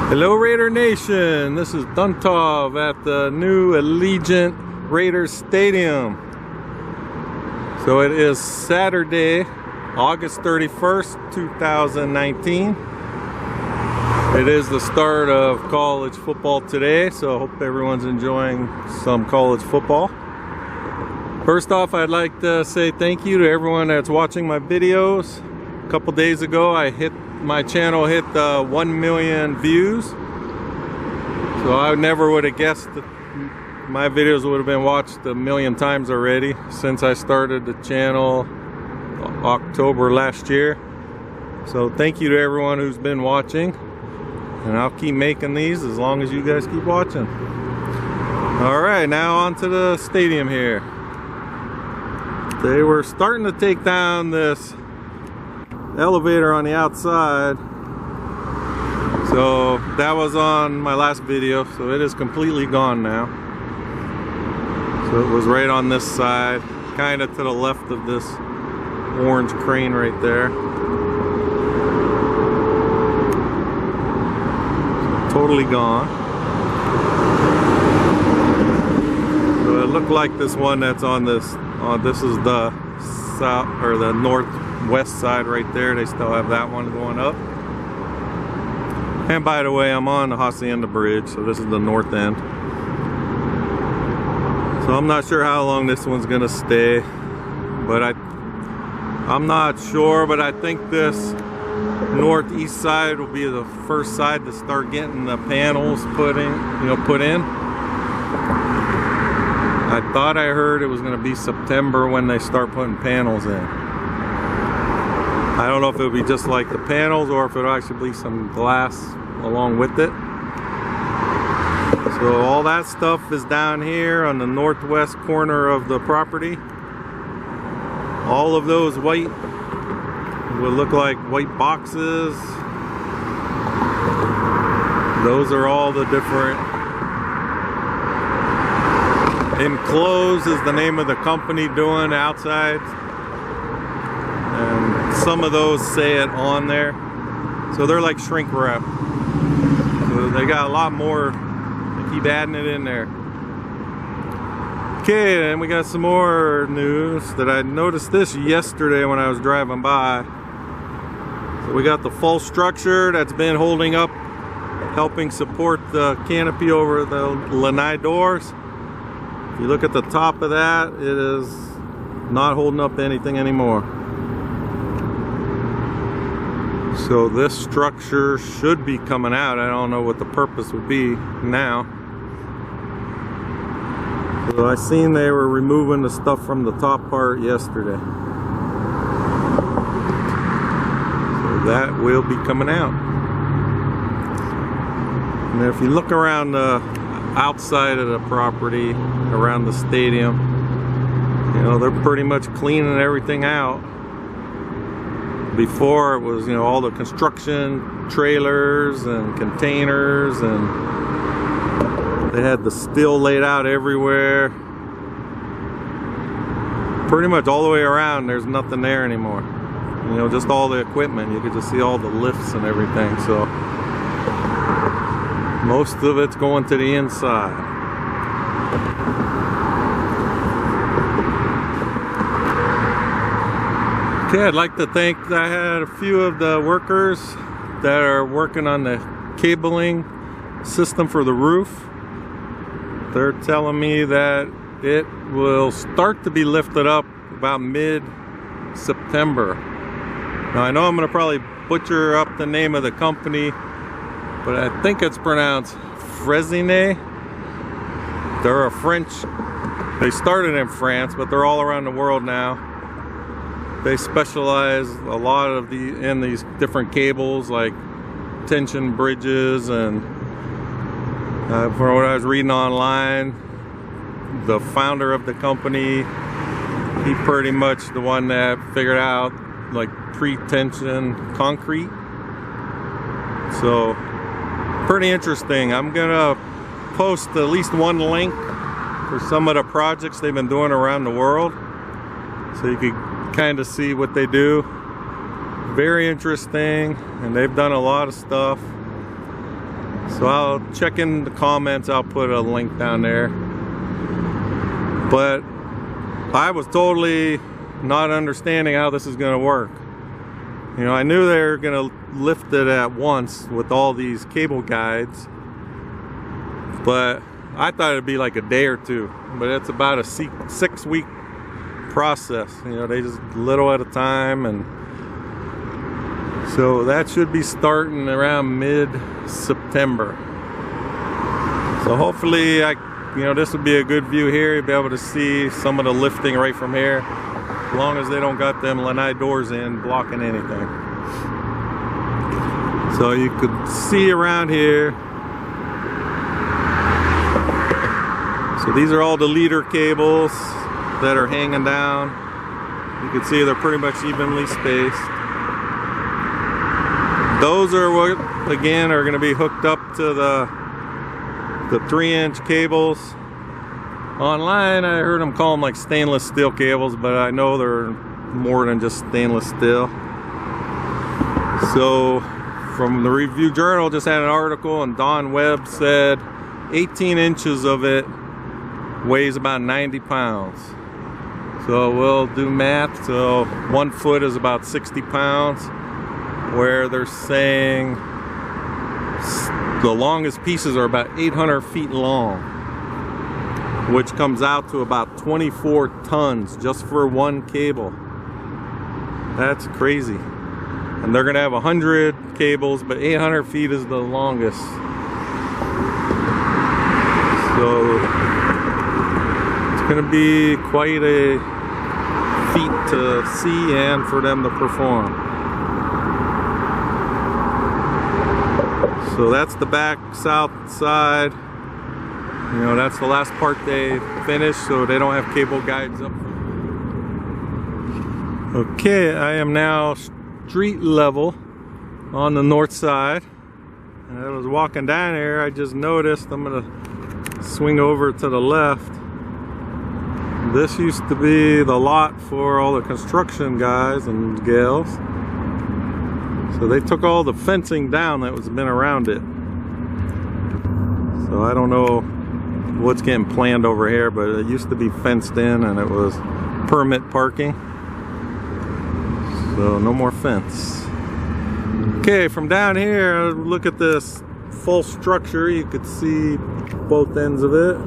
Hello Raider Nation, this is Duntov at the new Allegiant Raiders Stadium. So it is Saturday, August 31st, 2019. It is the start of college football today, so I hope everyone's enjoying some college football. First off, I'd like to say thank you to everyone that's watching my videos. A couple days ago, my channel hit 1 million views. So I never would have guessed that my videos would have been watched 1 million times already since I started the channel October last year. So thank you to everyone who's been watching, and I'll keep making these as long as you guys keep watching. Alright, now on to the stadium here. They were starting to take down this elevator on the outside, so that was on my last video, so it is completely gone now. So it was right on this side, kind of to the left of this orange crane right there. So totally gone. So it looked like this one that's on this is the south or the northwest side right there. They still have that one going up. And by the way, I'm on the Hacienda Bridge, so this is the north end. So I'm not sure how long this one's gonna stay, but I'm not sure, but I think this northeast side will be the first side to start getting the panels put in. I thought I heard it was going to be September when they start putting panels in. I don't know if it'll be just like the panels or if it'll actually be some glass along with it. So all that stuff is down here on the northwest corner of the property. All of those white will look like white boxes. Those are all the different. Enclosed is the name of the company doing outside, and some of those say it on there, so they're like shrink wrap. So they got a lot more. They keep adding it in there. Okay, and we got some more news that I noticed this yesterday when I was driving by. So we got the false structure that's been holding up, helping support the canopy over the lanai doors. If you look at the top of that, it is not holding up anything anymore. So this structure should be coming out. I don't know what the purpose would be now. So I seen they were removing the stuff from the top part yesterday. So that will be coming out. And if you look around the outside of the property, around the stadium, you know, they're pretty much cleaning everything out. Before it was, you know, all the construction trailers and containers, and they had the steel laid out everywhere. Pretty much all the way around, there's nothing there anymore. You know, just all the equipment. You could just see all the lifts and everything. So most of it's going to the inside. Okay, I'd like to thank, I had a few of the workers that are working on the cabling system for the roof. They're telling me that it will start to be lifted up about mid-September. Now I know I'm going to probably butcher up the name of the company, but I think it's pronounced Frezine. They're a French, they started in France, but they're all around the world now. They specialize a lot of in these different cables, like tension bridges, and from what I was reading online, the founder of the company, he pretty much the one that figured out like pre-tension concrete. So pretty interesting. I'm gonna post at least one link for some of the projects they've been doing around the world, so you could kind of see what they do. Very interesting, and they've done a lot of stuff. So I'll check in the comments, I'll put a link down there. But I was totally not understanding how this is going to work. You know, I knew they were going to lift it at once with all these cable guides, but I thought it'd be like a day or two. But it's about a 6-week process. You know, they just little at a time, and so that should be starting around mid-September. So hopefully, this would be a good view here. You'll be able to see some of the lifting right from here, as long as they don't got them lanai doors in blocking anything. So you could see around here. So these are all the leader cables that are hanging down. You can see they're pretty much evenly spaced. Those are what, again, are going to be hooked up to the 3-inch cables. Online, I heard them call them like stainless steel cables, but I know they're more than just stainless steel. So, from the Review Journal, just had an article, and Don Webb said 18 inches of it weighs about 90 pounds. So we'll do math. So 1 foot is about 60 pounds, where they're saying the longest pieces are about 800 feet long, which comes out to about 24 tons just for one cable. That's crazy. And they're gonna have 100 cables, but 800 feet is the longest. So it's gonna be quite a feat to see and for them to perform. So that's the back south side. You know, that's the last part they finished, so they don't have cable guides up. Okay, I am now street level on the north side. And I was walking down here, I just noticed, I'm gonna swing over to the left. This used to be the lot for all the construction guys and gals. So they took all the fencing down that was been around it. So I don't know what's getting planned over here, but it used to be fenced in and it was permit parking. So no more fence. Okay, from down here, look at this full structure. You could see both ends of it.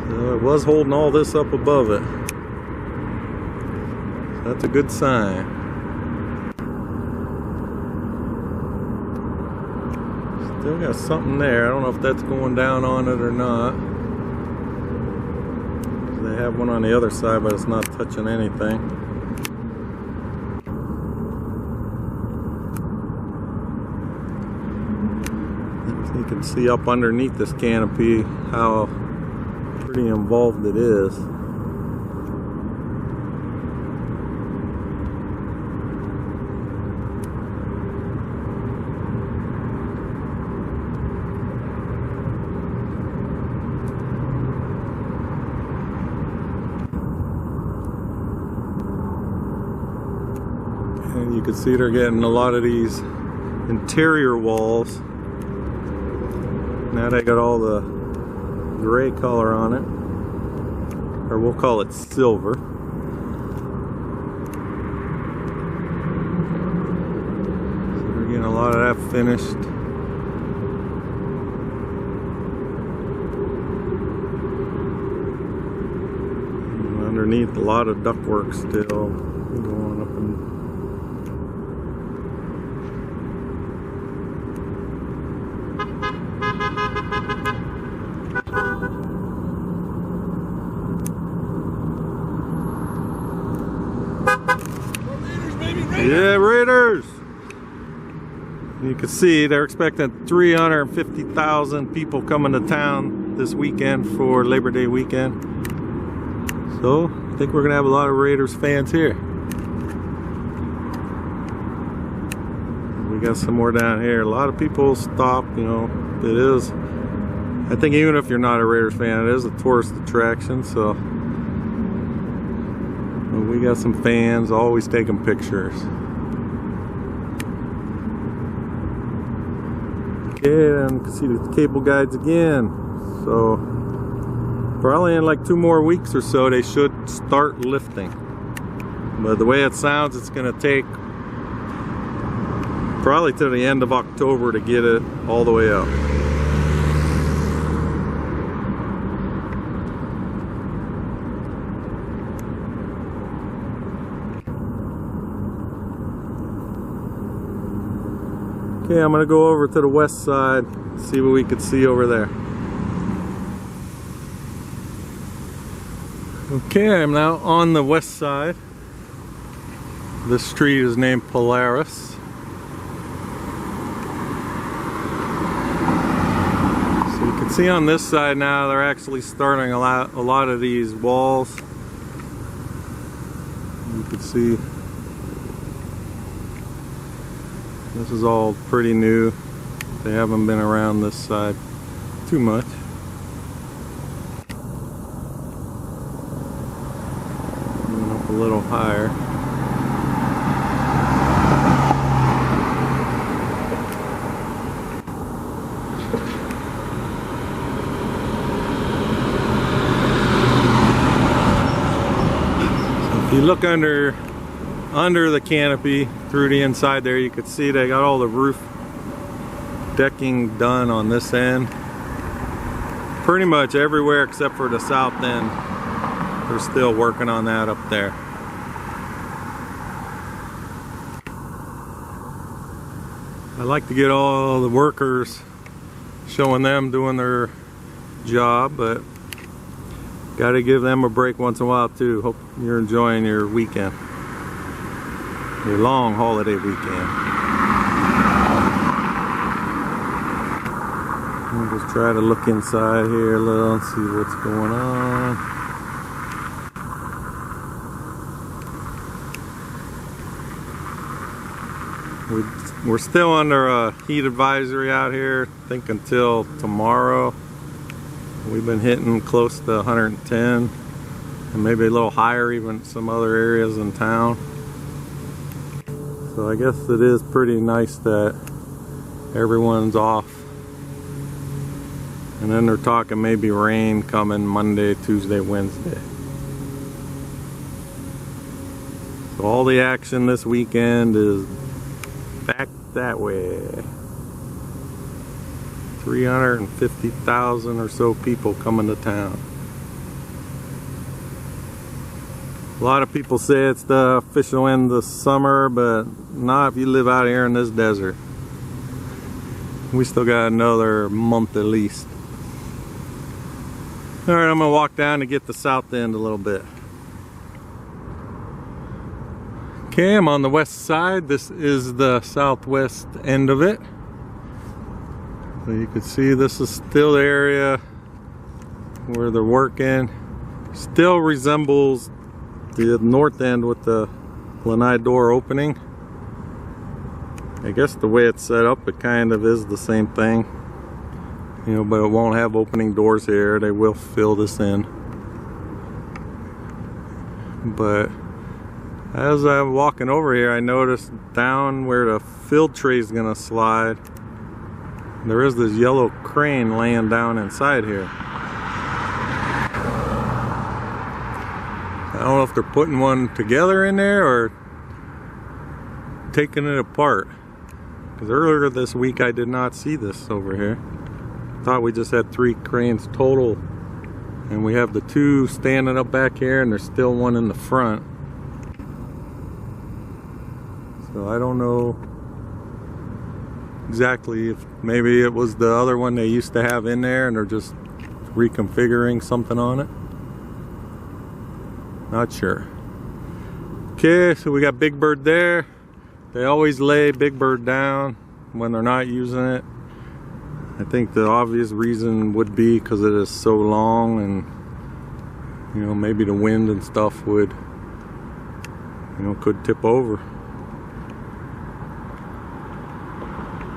So it was holding all this up above it. So that's a good sign. Still got something there. I don't know if that's going down on it or not. They have one on the other side, but it's not touching anything. You can see up underneath this canopy how pretty involved it is. And you can see they're getting a lot of these interior walls. Now they got all the gray color on it, or we'll call it silver. So they're getting a lot of that finished. And underneath, a lot of ductwork still going up and yeah, Raiders! You can see they're expecting 350,000 people coming to town this weekend for Labor Day weekend. So I think we're gonna have a lot of Raiders fans here. We got some more down here. A lot of people stop, you know. It is, I think even if you're not a Raiders fan, it is a tourist attraction, so Well, we got some fans always taking pictures. Okay, and you can see the cable guides again. So probably in like 2 more weeks or so they should start lifting. But the way it sounds, it's going to take probably to the end of October to get it all the way up. Okay, I'm going to go over to the west side, see what we could see over there. Okay, I'm now on the west side. This street is named Polaris. So you can see on this side now they're actually starting a lot of these walls. You can see this is all pretty new. They haven't been around this side too much. Going up a little higher. So if you look under the canopy through the inside there, you could see they got all the roof decking done on this end. Pretty much everywhere except for the south end. They're still working on that up there. I like to get all the workers, showing them doing their job, but got to give them a break once in a while too. Hope you're enjoying your weekend. Your long holiday weekend. We'll just try to look inside here a little and see what's going on. We're still under a heat advisory out here, I think until tomorrow. We've been hitting close to 110 and maybe a little higher even in some other areas in town. So I guess it is pretty nice that everyone's off. And then they're talking maybe rain coming Monday, Tuesday, Wednesday. So all the action this weekend is back that way. 350,000 or so people coming to town. A lot of people say it's the official end of summer, but not if you live out here in this desert. We still got another month at least. Alright, I'm gonna walk down to get the south end a little bit. Okay, I'm on the west side. This is the southwest end of it. So you can see this is still the area where they're working. Still resembles the north end with the lanai door opening. I guess the way it's set up, it kind of is the same thing. You know, but it won't have opening doors here. They will fill this in. But as I'm walking over here, I noticed down where the field tray is gonna slide, there is this yellow crane laying down inside here. I don't know if they're putting one together in there or taking it apart. Because earlier this week I did not see this over here. Thought we just had 3 cranes total. And we have the 2 standing up back here and there's still one in the front. So I don't know exactly if maybe it was the other one they used to have in there and they're just reconfiguring something on it. Not sure. Okay, so we got Big Bird there. They always lay Big Bird down when they're not using it. I think the obvious reason would be because it is so long and, you know, maybe the wind and stuff would, you know, could tip over.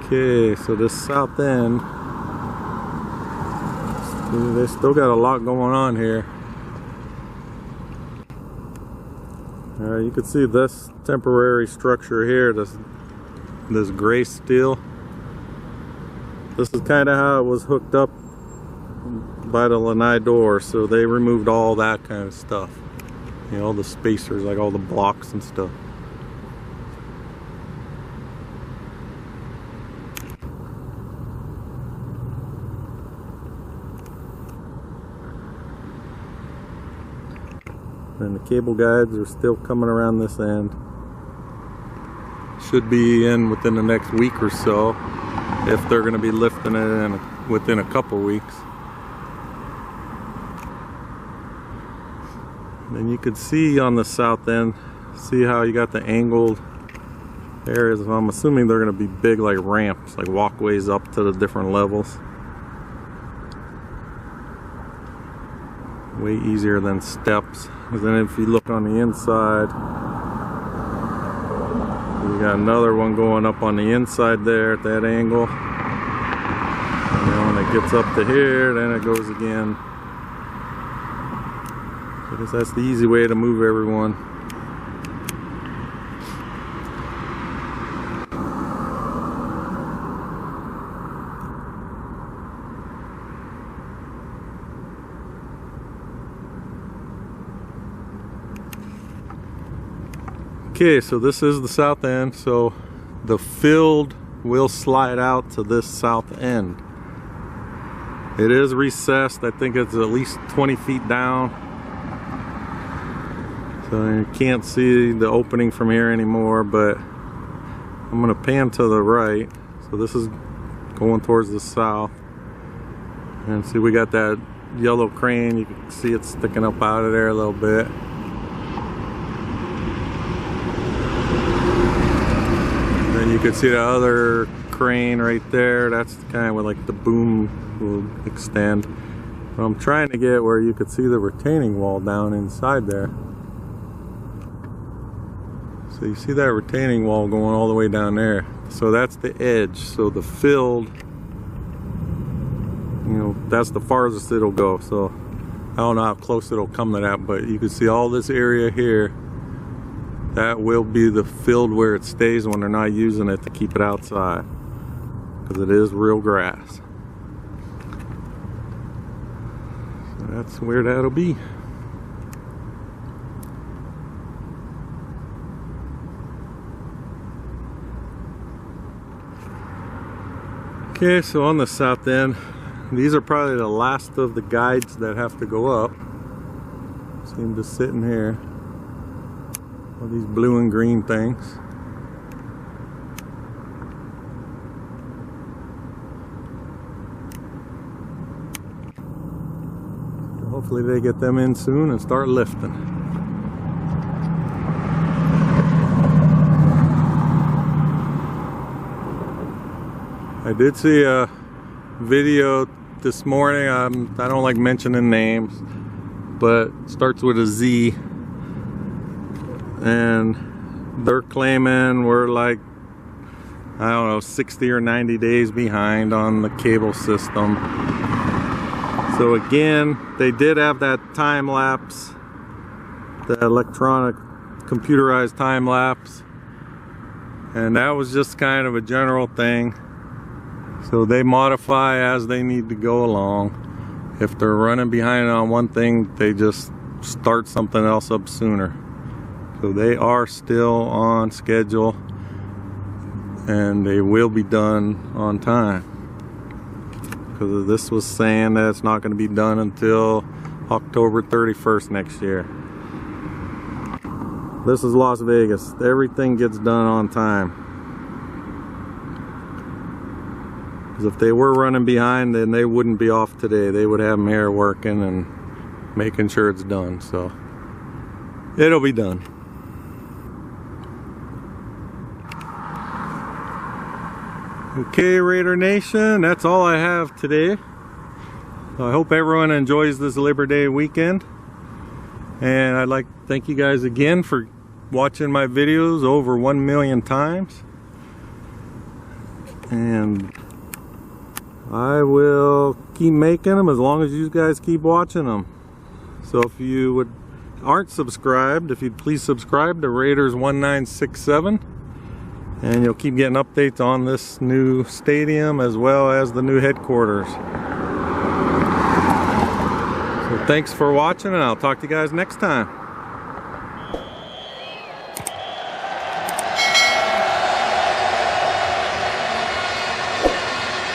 Okay, so this south end, they still got a lot going on here. You can see this temporary structure here, this gray steel. This is kind of how it was hooked up by the lanai door, so they removed all that kind of stuff. You know, all the spacers, like all the blocks and stuff. And the cable guides are still coming around this end. Should be in within the next week or so, if they're going to be lifting it within a couple weeks. And you could see on the south end, see how you got the angled areas. I'm assuming they're going to be big, like ramps, like walkways up to the different levels. Way easier than steps. And then if you look on the inside, you got another one going up on the inside there at that angle. And then when it gets up to here, then it goes again. I guess that's the easy way to move everyone. Okay, so this is the south end, so the field will slide out to this south end. It is recessed. I think it's at least 20 feet down. So you can't see the opening from here anymore, but I'm gonna pan to the right. So this is going towards the south. And see, we got that yellow crane. You can see it sticking up out of there a little bit. And you can see the other crane right there. That's kind of where like the boom will extend. But I'm trying to get where you could see the retaining wall down inside there. So you see that retaining wall going all the way down there. So that's the edge. So the field, you know, that's the farthest it'll go. So I don't know how close it'll come to that, but you can see all this area here. That will be the field where it stays when they're not using it to keep it outside, because it is real grass. So that's where that'll be. Okay, so on the south end, these are probably the last of the guides that have to go up. See them just sitting here. All these blue and green things. So hopefully they get them in soon and start lifting. I did see a video this morning. I don't like mentioning names, but it starts with a Z. And they're claiming we're like, I don't know, 60 or 90 days behind on the cable system. So again, they did have that time lapse, the electronic computerized time lapse, and that was just kind of a general thing. So they modify as they need to go along. If they're running behind on one thing, they just start something else up sooner. So they are still on schedule, and they will be done on time. Because this was saying that it's not going to be done until October 31st next year. This is Las Vegas. Everything gets done on time. Because if they were running behind, then they wouldn't be off today. They would have them here working and making sure it's done. So it'll be done. Okay, Raider Nation, that's all I have today. I hope everyone enjoys this Labor Day weekend. And I'd like to thank you guys again for watching my videos over 1 million times. And I will keep making them as long as you guys keep watching them. So if you would aren't subscribed, if you'd please subscribe to Raiders 1967, and you'll keep getting updates on this new stadium as well as the new headquarters. So thanks for watching, and I'll talk to you guys next time.